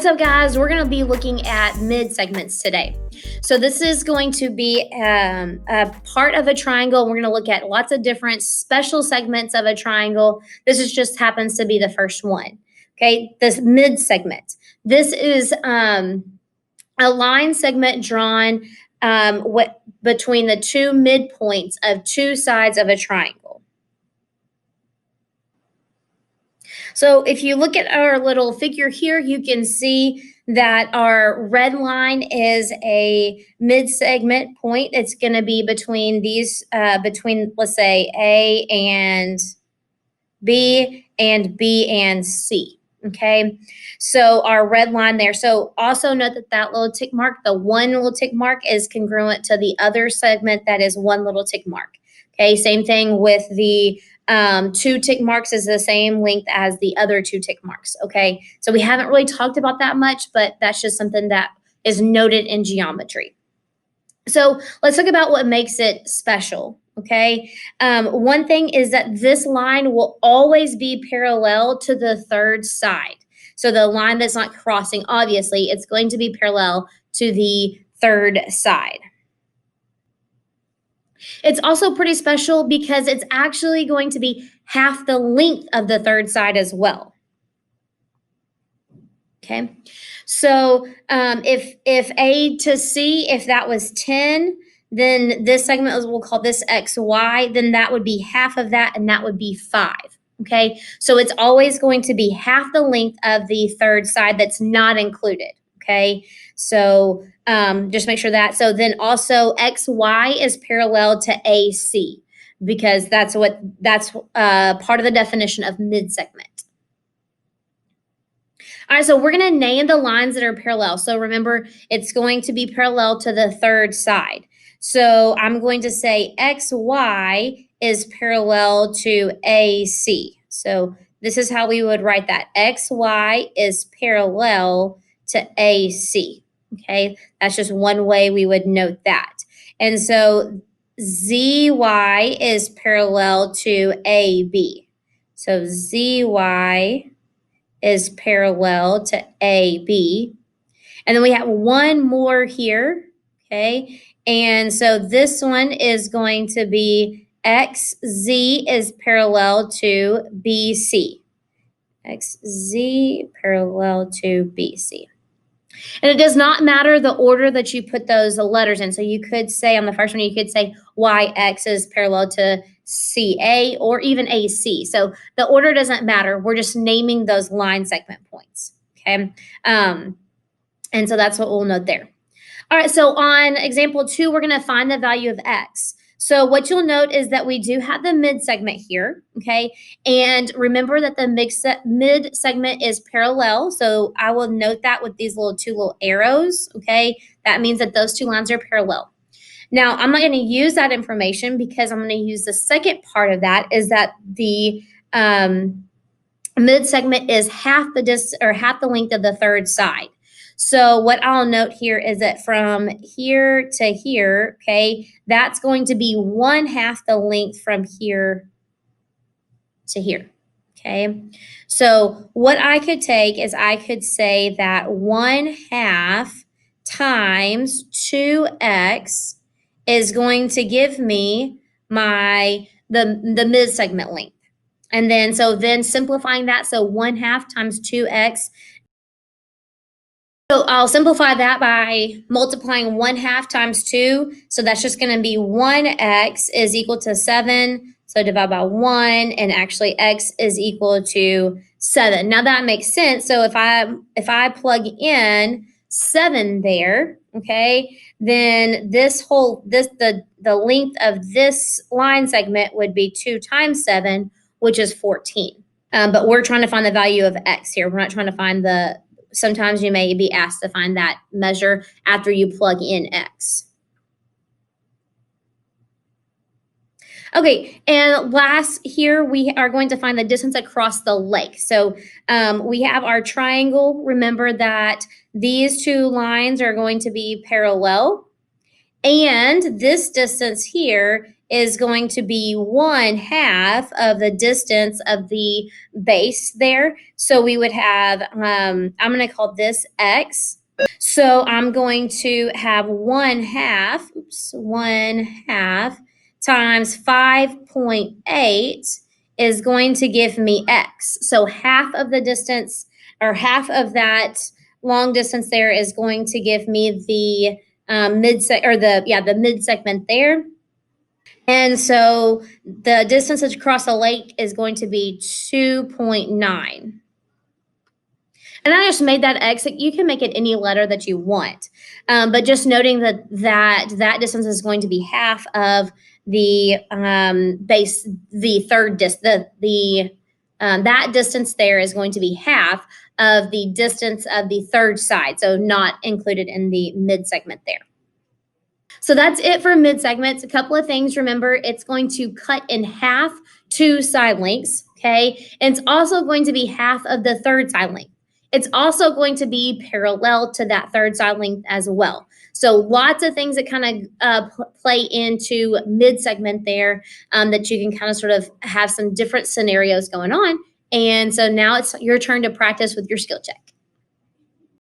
so guys, we're going to be looking at mid segments today. So this is going to be a part of a triangle. We're going to look at lots of different special segments of a triangle. This is just happens to be the first one. Okay, this mid segment. This is a line segment drawn between the two midpoints of two sides of a triangle. So if you look at our little figure here, you can see that our red line is a mid-segment point. It's going to be between these, let's say, A and B and C. Okay, so our red line there. So also note that that little tick mark, the one little tick mark, is congruent to the other segment that is one little tick mark. Okay, same thing with the two tick marks is the same length as the other two tick marks. Okay, so we haven't really talked about that much, but that's just something that is noted in geometry. So let's talk about what makes it special. Okay, one thing is that this line will always be parallel to the third side. So the line that's not crossing, obviously, it's going to be parallel to the third side. It's also pretty special because it's actually going to be half the length of the third side as well. Okay, so if A to C, if that was 10, then this segment, we'll call this XY, then that would be half of that, and that would be 5. Okay, so it's always going to be half the length of the third side that's not included. Okay, so just make sure that. So then also XY is parallel to AC because that's part of the definition of mid-segment. All right, so we're going to name the lines that are parallel. So remember, it's going to be parallel to the third side. So I'm going to say XY is parallel to AC. So this is how we would write that. XY is parallel to AC. Okay, that's just one way we would note that. And so ZY is parallel to AB. So ZY is parallel to AB. And then we have one more here, okay? And so this one is going to be XZ is parallel to BC. XZ parallel to BC. And it does not matter the order that you put those letters in. So you could say on the first one, you could say YX is parallel to CA or even AC. So the order doesn't matter. We're just naming those line segment points. Okay. And so that's what we'll note there. All right. So on example 2, we're going to find the value of X. So what you'll note is that we do have the mid segment here, okay? And remember that the mid segment is parallel. So I will note that with these two little arrows, okay? That means that those two lines are parallel. Now, I'm not going to use that information because I'm going to use the second part of that is that the mid segment is half the length of the third side. So what I'll note here is that from here to here, okay, that's going to be 1/2 the length from here to here, okay? So what I could take is I could say that 1/2 times 2x is going to give me the mid-segment length. And then simplifying that, so 1/2 times 2x. So I'll simplify that by multiplying 1/2 times 2. So that's just going to be 1x is equal to 7. So divide by 1, and actually x is equal to 7. Now that makes sense. So if I plug in 7 there, okay, then the length of this line segment would be 2 times 7, which is 14. But we're trying to find the value of x here. We're not trying to find sometimes you may be asked to find that measure after you plug in x. Okay, and last here, we are going to find the distance across the lake. So we have our triangle. Remember that these two lines are going to be parallel. And this distance here is going to be 1/2 of the distance of the base there. So we would have, I'm going to call this x. So I'm going to have 1/2, 1/2 times 5.8 is going to give me x. So half of the distance, or half of that long distance there, is going to give me the the mid segment there. And so the distance across the lake is going to be 2.9. And I just made that x. You can make it any letter that you want, but just noting that distance is going to be half of the base, the third that distance there is going to be half of the distance of the third side, so not included in the mid segment there. So that's it for mid segments. A couple of things. Remember, it's going to cut in half two side lengths, okay? And it's also going to be half of the third side length. It's also going to be parallel to that third side length as well. So lots of things that kind of play into mid segment there, that you can kind of sort of have some different scenarios going on. And so now it's your turn to practice with your skill check.